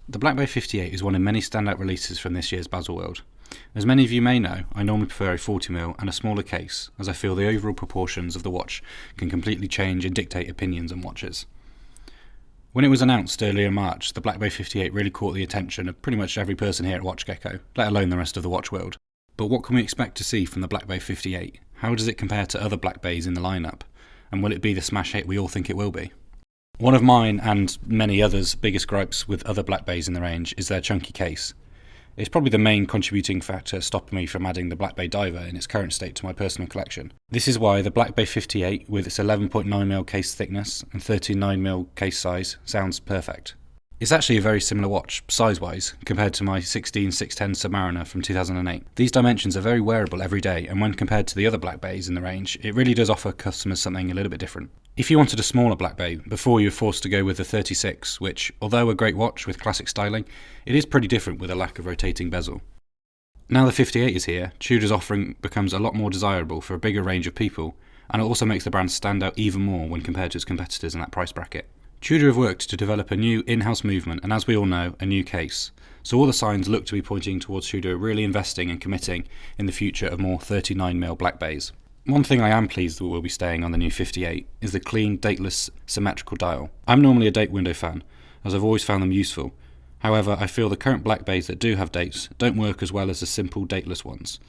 The Black Bay 58 is one of many standout releases from this year's Baselworld. As many of you may know, I normally prefer a 40mm and a smaller case, as I feel the overall proportions of the watch can completely change and dictate opinions on watches. When it was announced earlier in March, the Black Bay 58 really caught the attention of pretty much every person here at WatchGecko, let alone the rest of the watch world. But what can we expect to see from the Black Bay 58? How does it compare to other Black Bays in the lineup? And will it be the smash hit we all think it will be? One of mine, and many others' biggest gripes with other Black Bays in the range is their chunky case. It's probably the main contributing factor stopping me from adding the Black Bay Diver in its current state to my personal collection. This is why the Black Bay 58, with its 11.9mm case thickness and 39mm case size, sounds perfect. It's actually a very similar watch, size-wise, compared to my 16-610 Submariner from 2008. These dimensions are very wearable every day, and when compared to the other Black Bays in the range, it really does offer customers something a little bit different. If you wanted a smaller Black Bay, before you were forced to go with the 36, which, although a great watch with classic styling, it is pretty different with a lack of rotating bezel. Now the 58 is here, Tudor's offering becomes a lot more desirable for a bigger range of people, and it also makes the brand stand out even more when compared to its competitors in that price bracket. Tudor have worked to develop a new in-house movement and, as we all know, a new case. So all the signs look to be pointing towards Tudor really investing and committing in the future of more 39mm Black Bays. One thing I am pleased that will be staying on the new 58 is the clean, dateless, symmetrical dial. I'm normally a date window fan, as I've always found them useful. However, I feel the current Black Bays that do have dates don't work as well as the simple, dateless ones.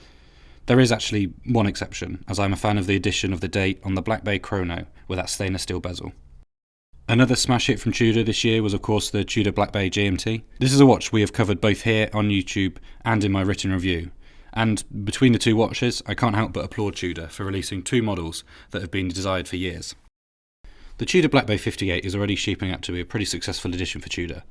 There is actually one exception, as I'm a fan of the addition of the date on the Black Bay Chrono with that stainless steel bezel. Another smash hit from Tudor this year was of course the Tudor Black Bay GMT. This is a watch we have covered both here on YouTube and in my written review. And between the two watches, I can't help but applaud Tudor for releasing two models that have been desired for years. The Tudor Black Bay 58 is already shaping up to be a pretty successful addition for Tudor.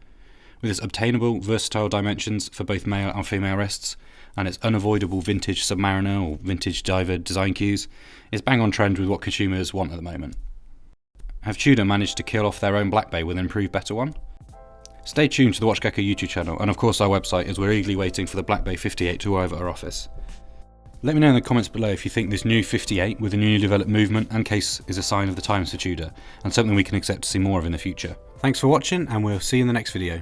With its obtainable, versatile dimensions for both male and female wrists, and its unavoidable vintage Submariner or vintage Diver design cues, it's bang on trend with what consumers want at the moment. Have Tudor managed to kill off their own Black Bay with an improved, better one? Stay tuned to the WatchGecko YouTube channel and of course our website, as we're eagerly waiting for the Black Bay 58 to arrive at our office. Let me know in the comments below if you think this new 58 with a newly developed movement and case is a sign of the times for Tudor, and something we can expect to see more of in the future. Thanks for watching, and we'll see you in the next video.